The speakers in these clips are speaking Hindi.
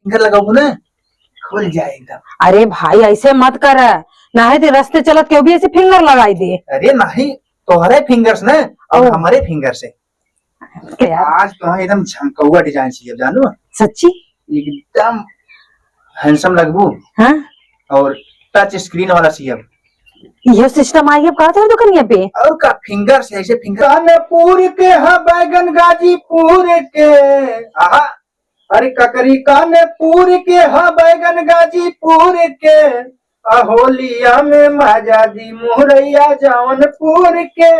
फिंगर लगाऊ ना खुल जाए एकदम। अरे भाई ऐसे मत कर, ना है रास्ते चलत के भी ऐसे फिंगर लगाई दे। अरे नहीं तोहरे फिंगर्स ने और हमारे फिंगर से आज तो एकदम झमकौआ डिजाइन चाहिए जानो। सच्ची एकदम हैंडसम लगबू। हाँ और टच स्क्रीन वाला चाहिए। ये सिस्टम आई अब कहा था दुकानिया पे और का फिंगर से ऐसे फिंगर कानपुर के हा बैगन गाजीपुर के आहा अरे ककरी कानपुर के हा बैगन गाजीपुर के होलिया में मजा दी मुहरैया जौनपुर के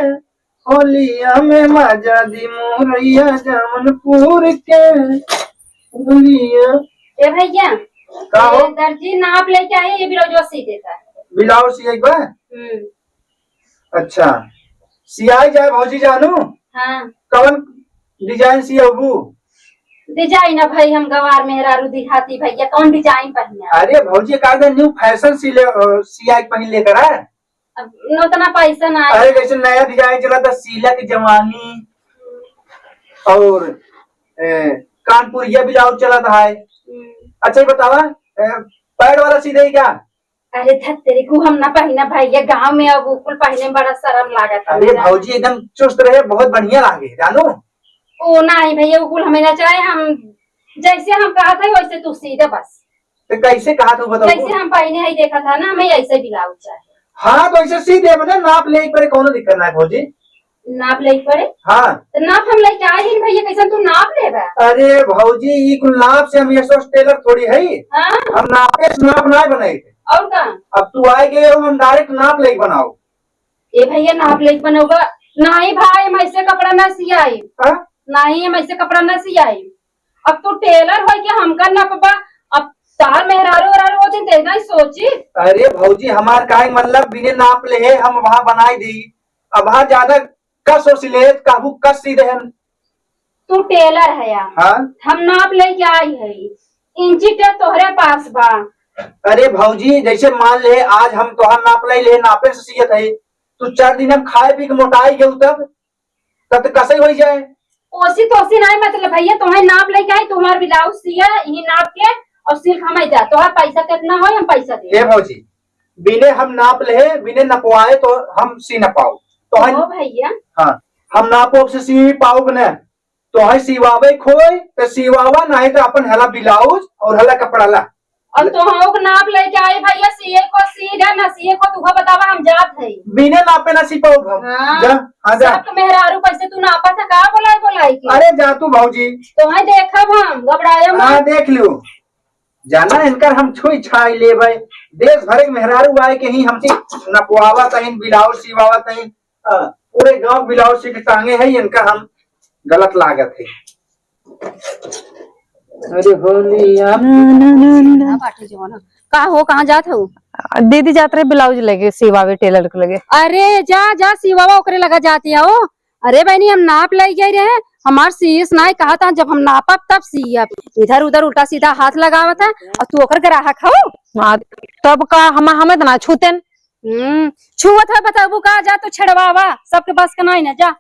होलिया में मजा दी मुहरैया जौनपुर के होलिया। ए भैया दर्जी नाप लेके आए, ये ब्लाउज सी देता है। ब्लाउज सियाई बा? अच्छा सियाई जाए भौजी जानू। हाँ कौन डिजाइन सियाबू? डिजाइन है भाई, हम गवार मेहरारू दिखाती भैया कौन डिजाइन पहने। अरे भौजी का न्यू फैशन सियाई पहन लेकर है। अब उतना पैसा ना। अरे जैसे नया डिजाइन चला था सीला की जवानी और कानपुरिया ब्लाउज चला था है। अच्छा ये बतावा पैड वाला सीधे क्या? अरे तेरे को हम ना पहना भैया, गांव में अब कुल पहने में बड़ा शर्म लागत। अरे भौजी एकदम चुस्त रहे, बहुत बढ़िया लागे जानू। ओ नहीं भैया वो कुल हमें ना चाहे, हम जैसे हम कहा था वैसे तू सीधे बस। तो कैसे कहा तू बताओ? जैसे हम पहने ही देखा था ना, हमें ऐसे ब्लाउज चाहिए। हाँ तो ऐसे सीधे बने नाप ले पर कौन दिक्कत ना है भौजी। नाप ले पड़े? हाँ तो नाप हम लेके आए ही भैया, कैसे तू नाप लेगा? अरे भौजी ये कुल नाप से हम ये टेलर थोड़ी है। हाँ? हम नापे से नाप ना बनाए थे। और का अब तू आए गए हो हम डायरेक्ट नाप ले बनाओ। ये भैया नाप ले बनोगा? नहीं भाई हम ऐसे कपड़ा ना सियाई। हाँ? नहीं हम ऐसे कपड़ा ना सियाई। अब तू टेलर हो कि हमका नापबा, अब तार मेहरारू वरारू वो दिन देना ही सोची। अरे भौजी हमार का मतलब बिने नाप ले हम वहाँ बनाई दी। अब वहाँ ज्यादा कस हो सिले काबू कस सीधे हम। तू टेलर है यार। हाँ? हम नाप लेके आई है, इंची टेप तोहरे पास बा। अरे भौजी जैसे मान ले आज हम तो नाप ले नापे से सियत है, तू 4 दिन हम खाए पी के मोटाई गए तब तो कैसे हो जाए? ओसी तोसी नहीं मतलब भैया, तुम्हें नाप लेके आई, तुम्हारा ब्लाउज सिया ये नाप के और सिल्क हमें जा। तुम्हारा पैसा कितना हो हम पैसा दे। ये भौजी बिने हम नाप ले बिने नपवाए तो हम सी न पाओ तो ओ भैया। हाँ हम नापो से सी पाओ न तो है सिवावे खोई तो सिवावा नहीं तो अपन हला ब्लाउज और हला कपड़ा ला। और तुम नाप लेके आए भैया, सीए को सीधा ना सीए को तुहा बतावा हम जात है। बिने नापे ना सी पाओ हम। हाँ? जा हाँ जा। सब मेहरारू पैसे तू नापा था का बोलाई के? अरे जा तू भौजी। तुम्हें देखब हम घबराया मत। हाँ देख लियो जाना इनकर हम छुई छाई ले भाई देश भर के मेहरारू आए के ही हमसे नपवावा तहीन ब्लाउज सिवावा तहीन पूरे गांव ब्लाउज सीट टांगे है इनका हम गलत लागत है। अरे होलिया का हो कहाँ जात हो? दीदी जात रहे ब्लाउज लगे सिवावे टेलर को लगे। अरे जा जा सिवावा ओकरे लगा जाती है वो। अरे बहनी हम नाप ले गए रहे, हमार सीस नहीं कहा था जब हम नापब तब सियब। इधर उधर उल्टा सीधा हाथ लगावा था और तू ओकर ग्राहक हो। तब का हमें तो ना छूतेन। छुआ था बताबू का जा तो छड़वावा, सबके पास का नहीं ना जा।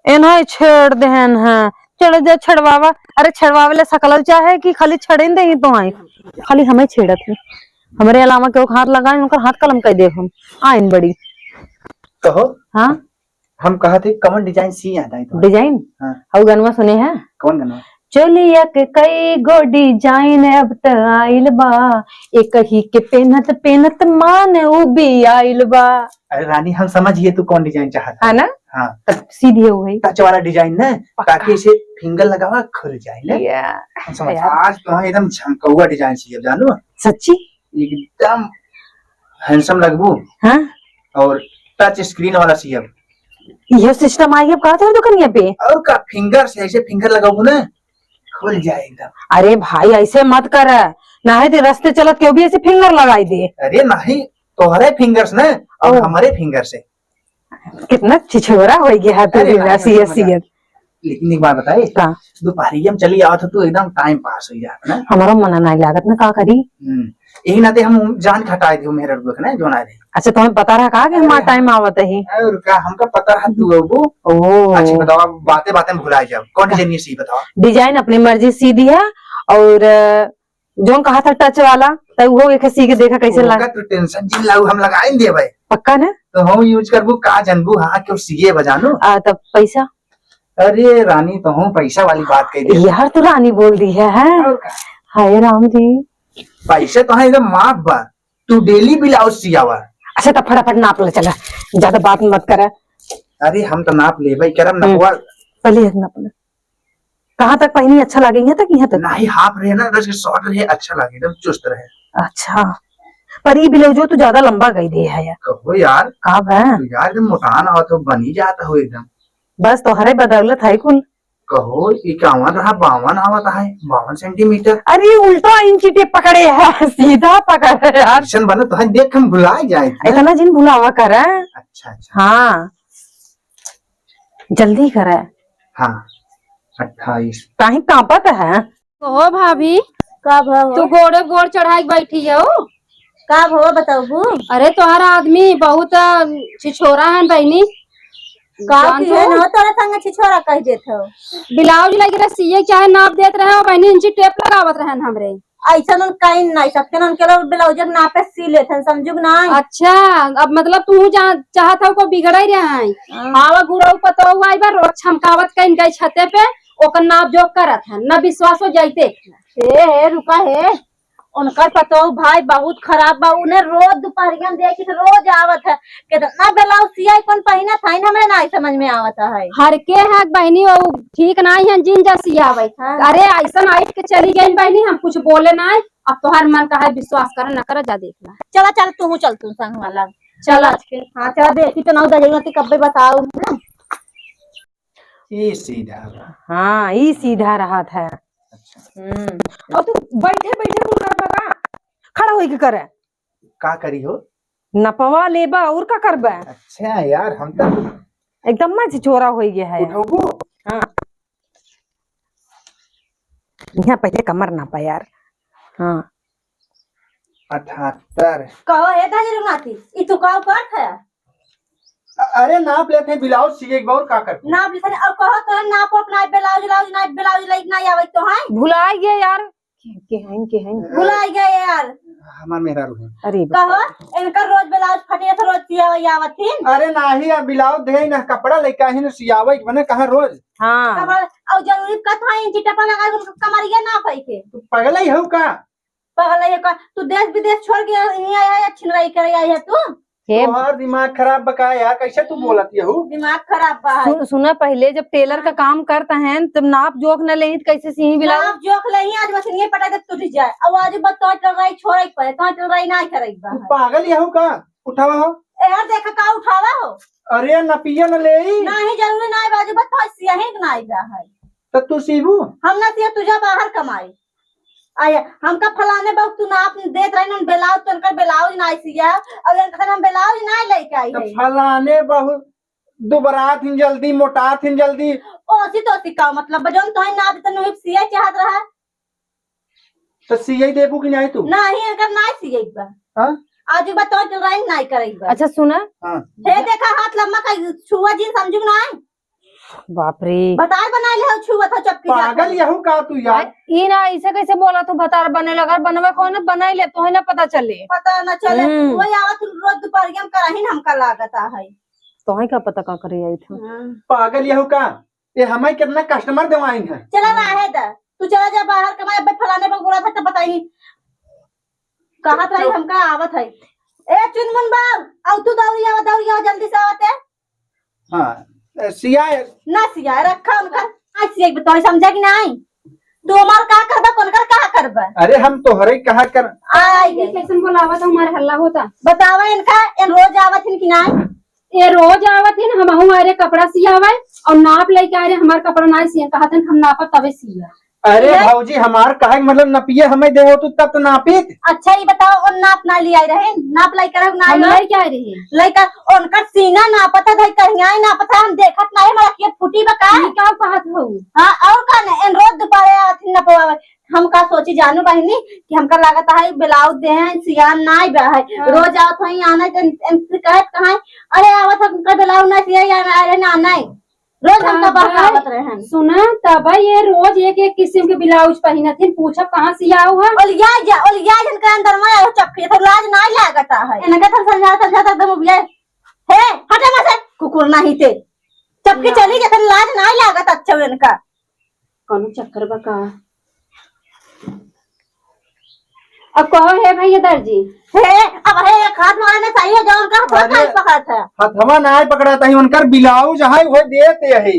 इन्हें छेड़ देहन है चढ़ जा छड़वावा। अरे छड़वावे ले सकल चाहे कि खाली छड़ेन दे तो आई खाली हमें छेड़त है। हमारे अलावा क्यों हाथ लगाए उनका हाथ कलम कह दे हम आइन बड़ी कहो। हाँ हम कहा थे कौन डिजाइन सी आता है तो डिजाइन। हाँ। और गनवा सुने हैं? कौन गाना? चोलिया के कई गो डिजाइन अब त आइल बा, एक ही के पेनत पेनत मान उबी आइल बा। अरे रानी हम समझिए तू कौन डिजाइन चाहता है ना? हाँ तब सीधी हो गई टच वाला डिजाइन ना ताकि इसे फिंगर लगावा खुल जाए ना। हम समझ आज तो एकदम झमकौआ डिजाइन चाहिए जानू। सच्ची एकदम हैंडसम लगबू। हाँ? और टच स्क्रीन वाला चाहिए। ये सिस्टम आई अब कहा था दुकानिया पे और का फिंगर से ऐसे फिंगर लगाऊ ना खुल जाए एकदम। अरे भाई ऐसे मत कर, ना है रास्ते चलत के भी ऐसे फिंगर लगाई दे। अरे नहीं तोहरे फिंगर्स ने और हमारे फिंगर से कितना छिछोरा हो गया है। लेकिन एक बात बताए दोपहर हम चली आओ तो एकदम टाइम पास हो जाता ना। हमारा मना नहीं लागत ना का करी। यही नाते हम जान खटाए थे मेरे ना जो ना रहे। अच्छा तुम्हें पता रहा का कि हमारा टाइम आवत है? और का हमका पता रहा तू वो। ओह अच्छा बताओ बातें बातें भुला जाओ कौन डिजाइन सी बताओ। डिजाइन अपनी मर्जी सी दी है और जो कहा था टच वाला तो वो एक सी के देखा कैसे लगा। तो टेंशन जिन लाऊ हम लगाएंगे भाई, पक्का ना? तो हम यूज करबू का जानबू हाँ क्यों सीए बजानो। तब पैसा, अरे रानी तो हूँ पैसा वाली बात कह दे यार तो रानी बोल दी है। हाय राम जी, पैसे तो है एकदम माफ बा, तू डेली ब्लाउज सियावा। अच्छा तो फटाफट नाप ले, चला ज्यादा बात मत कर। अरे हम तो नाप ले भाई, करम नपवा पहले एक नाप ले। कहाँ तक पहनी अच्छा लगे? यहाँ तक? यहाँ तक नहीं, हाफ रहे ना, शॉर्ट रहे अच्छा लगे, एकदम चुस्त रहे। अच्छा, पर ये ब्लाउजो तो ज्यादा लंबा गई दे है यार। कहो यार कब है तो यार एकदम मोटान आवत हो, बनी जाता हो एकदम। बस तो हरे बदौलत है कुल। कहो 51 रहा 52 आवत है, 52 सेंटीमीटर। अरे उल्टा इंची टेप पकड़े है, सीधा पकड़े यार। एक्शन बना तो हम देख हम भुला जाए इतना जिन भुलावा करे। अच्छा अच्छा हाँ जल्दी करे। हाँ 28। कहीं कांपत है। ओ भाभी, कब हो? तू गोड़े गोड़ चढ़ाई बैठी हो? कब हो बताऊ? अरे तुम्हारा आदमी बहुत छिछोरा है बहनी। कब है ना तोरा संग छिछोरा कह देत हो? ब्लाउज लगी रहे सिए चाहे नाप देत रहे हो बहनी, इंची टेप लगावत रहे हमरे। ऐसा न कहीं नहीं सकते न, उनके लोग ब्लाउज नापे सी लेते समझू ना। अच्छा, अब मतलब तू चाहत हो को बिगड़ ही रहा है। आवा गुरऊ पतो आई बार रोज छमकावत कहीं गई छते पे, ओकर नाप जोक करत है, न विश्वास हो जाइते। हे रुका है, उनका पतो भाई बहुत खराब बा। उन्हें रोज दोपहरिया देखी तो रोज आवत है, कितना ब्लाउज सिया कौन पहना था हमें नहीं समझ में आवत है। हर के है बहनी, वो ठीक नहीं है जिन जा सियावे। अरे ऐसा आइट के चली गई बहनी, हम कुछ बोले नहीं। अब तोहार मन का है विश्वास कर न कर, जा देखना। चला चल तू संग वाला चल हाँ चला देखी तो ना दे कब्बे बताओ। ये सीधा बा। हाँ ये सीधा रहा था। और तू बैठे बैठे तू कर बगा, खड़ा होई के करे का करी हो? नपवा लेबा और का करबा। अच्छा यार हम तो एकदम में छिछोरा होई गया है। उठोगो। हाँ यहाँ पहले कमर नापा यार। हाँ 78। कहो है दाजरू नाती ई तू का काट है? अरे नाप लेते हैं ब्लाउज सीए एक बार का करते नाप लेते और कहो तो नाप अपना ब्लाउज लाइक नहीं आवे तो है। भुला गया यार। के हैं भुला गए यार। हमार मेरा रुहे। अरे कहो इनका रोज ब्लाउज फटे तो रोज सियावे आवथिन। अरे नाही अब ब्लाउज दे ना कपड़ा लेका ही न सियावे बने कहां रोज। हाँ कमर और जरूरी कथा इंची टपा लगा कमरिया ना पाई के। तू पागल ही हो का? पगला ये का तू देश विदेश छोड़ के यहीं आया है, छिनराई करे आई है तू। तुम्हार दिमाग खराब बका यार, कैसे तू बोलती हो? दिमाग खराब बा है। सुना पहले जब टेलर का काम करता है तब नाप जोक न ले कैसे सिही ब्लाउज। नाप जोख नहीं आज बस ये पटा के टूट जाए। अब आज बस तो चल रही छोड़े पे तो चल रही नहीं करेगी बा। तू पागल ही हो का? उठावा हो। यार देखा का उठावा हो। अरे नपिया न ले नहीं जरूरी नहीं बाजू बस तो सियाही नहीं बा है। तो तू सीबू। हम ना सिया तुझा बाहर कमाई आया हमका फलाने वक्त तू नाप देत रही न ब्लाउज तो उनका ब्लाउज नहीं सिया और इनका हम ब्लाउज नहीं लेके आई तो है। फलाने बहुत दुबरा थिन जल्दी, मोटा थिन जल्दी। ओसी तो सिका मतलब बजन तो है ना तो नहीं सिया चाहत रहा। तो सीए देबू कि नहीं तू? नहीं इनका नहीं सिया बा। हां आज बता चल रही नहीं करेगी बा। अच्छा सुना। हां हे देखा हाथ लम्बा का छुआ जी समझू नहीं। बाप रे बतार बना ले छुआ था चपकी पागल यहू का तू यार? ये ना ऐसे कैसे बोला तू बता बने लगा बनवे कौन बना ले तो है ना पता चले। पता न चले वही आवत रोज दोपहरिया में करही हमका लागत है। तो है क्या पता का करे आई था। पागल यहू का? ये हमें कितना कस्टमर देवाइन है। चला रहा है तू चला जा बाहर कमाए अब फलाने पर बोला था तो बताई कहा था हमका आवत है। ए चुनमुन बाब आउ तू दौड़िया जल्दी से आवत है। हां सिया ना सिया रखा उनका आज सिया बताओ समझा कि नहीं। तू हमार का करबा कौन कर का करबा? अरे हम तोहरे कहा कर आई गए कैसे बोलावा तो हमारे हल्ला होता। बतावा इनका इन रोज आवत कि नहीं। ये रोज आवत है हम हमारे कपड़ा सियावे और नाप लेके आ रहे हमारे कपड़ा नहीं सिया, कहते हम नापा तबे सिया। अरे भाऊजी हमार कहे मतलब नपिए हमें दे हो तू तब तो नापित। अच्छा ये बताओ और नाप ना लिया रहे नाप लाई कर ना हम ले क्या रही लइका उनका सीना नापता था कहिया नापता हम देखत नहीं हमारा के फुटी बका क्या कहत हो। हां और का न इन रोज दोपहर आथी नपवावे। हम का सोची जानू बहनी कि हमका लागत है ब्लाउज दे हैं सियान नहीं बा है। रोज आवत हई आना कहत कहां अरे आवत हमका ब्लाउज ना सिया या अरे ना नहीं रोज हमका बहकावत रहे। सुना तब ये रोज एक एक किस्म के ब्लाउज पहनथिन, पूछब कहाँ से आओ है। ओलिया जिनका अंदर में आयो चपके तो लाज नहीं लागता है। इनका तो समझा एकदम उबिया हे हटे मत से कुकुर नहीं थे चपके चली जाते लाज नहीं लागत अच्छा इनका कौन चक्कर बका। अब कहो है भैया दर्जी हे अब हे एक हाथ मारने चाहिए जो उनका हाथ नहीं पकड़ा था। हथवा नहीं पकड़ा था उनकर ब्लाउज है वो देते है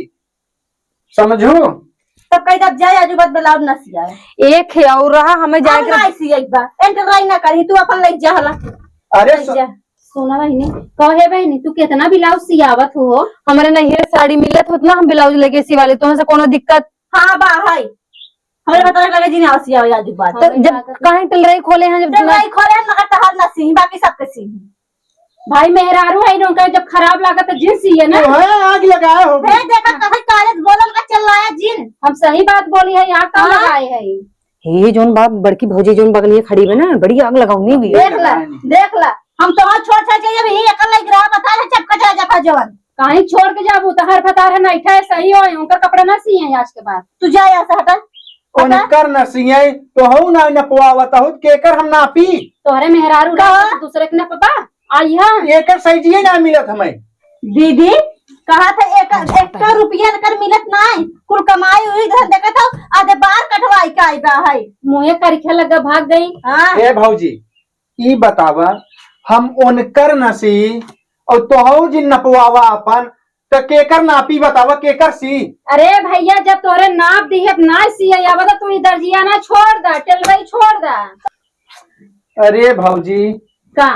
समझो। तो कई तब जाए आजू बात ब्लाउज न सिया एक है और रहा हमें जाए जाकर नहीं सिया एक बार एंटरलाइन ना करी तू अपन ले जा हला। अरे सोना बहनी कहे बहनी तू कितना ब्लाउज सियावत हो। हमारे नहीं है साड़ी मिलत होत ना हम ब्लाउज लेके सिवा ले तो से कोनो दिक्कत। हाँ बा है हमें बताने लगे जी ना सिया आजू बात तो जब कहीं टिलरई खोले हैं जब नहीं खोले मगर तो हाथ ना सी बाकी सबके सी भाई मेहरारू है इनका जब खराब लागत तो जिन सिए ना आग लगाए हो हे देखा कहीं कॉलेज बोलल का चल रहा है जिन हम सही बात बोली है यहाँ कहाँ लगाए है। हे जोन बाप बड़की भौजी जोन बगलिए खड़ी है ना बड़ी आग लगाऊनी हुई देख ला हम तो छोड़ छोड़ के जब ही अकल लग रहा बता है चपका जा जा जवान कहीं छोड़ के जाबू तो हर फतार है नहीं ठे सही हो उनका कपड़ा ना सिए आज के बाद तू जा यहाँ से हटा उनकर न सियाई तो हूं ना नपवावत हूं केकर हम नापी तोहरे मेहरारू दूसरे के न पता आई है एकर सैजिए ना मिलत हमें। दीदी कहा था एक रुपया कर मिलत नहीं कुल कमाई हुई घर देखा था आधे बार कटवाई का आई बा है मुँहे करखे लगा भाग गई। हाँ ए भौजी ई बतावा हम उनकर नसी और तो जिन नपवावा अपन तो केकर नापी बतावा केकर सी। अरे भैया जब तोरे नाप दी है ना सिया या बता तू इधर जिया ना छोड़ दा टेलरई छोड़ दा। अरे भौजी का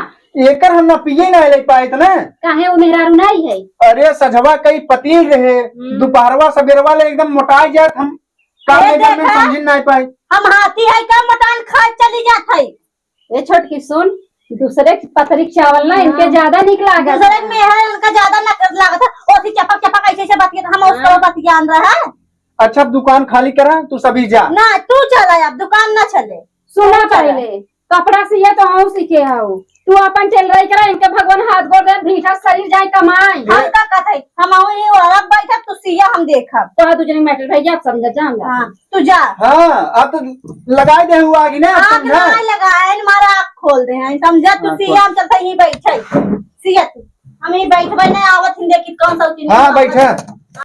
एकर हम नपिए ना ले पाए ना काहे वो मेहरारू नहीं है। अरे सजवा कई पतील रहे दोपहरवा सवेरवा ले एकदम मोटाई जात हम काम में समझ नहीं पाए। हम हाथी है का मटान खा चली जात है। ये छोटकी सुन दूसरे पतरी चावल ना इनके ज्यादा निक लागा दूसरे में है उनका ज्यादा ना लागत है ओसी चपक चपक ऐसे बात हम उसको बतियान रहा है। अच्छा अब दुकान खाली करा तू सभी जा ना तू चला अब दुकान ना चले। सुना पहले कपड़ा सिया तो हम सीखे हो तू अपन टेलरई करा इनके भगवान हाथ गोड़ दे भीठा शरीर जाए कमाई हम का कहत है हम ये औरत बैठा तू सिया हम देखा तो दूसरे मैटर भैया आप समझ जाऊंगा। हाँ तू जा। हाँ अब तो लगाए दे हुआ आगे ना आग नहीं लगाए हमारा आँख खोल दे हैं समझा तू सिया हम चलता ही बैठे सिया तू हम ही बैठबे नहीं आवत देखी कौन सा हाँ बैठा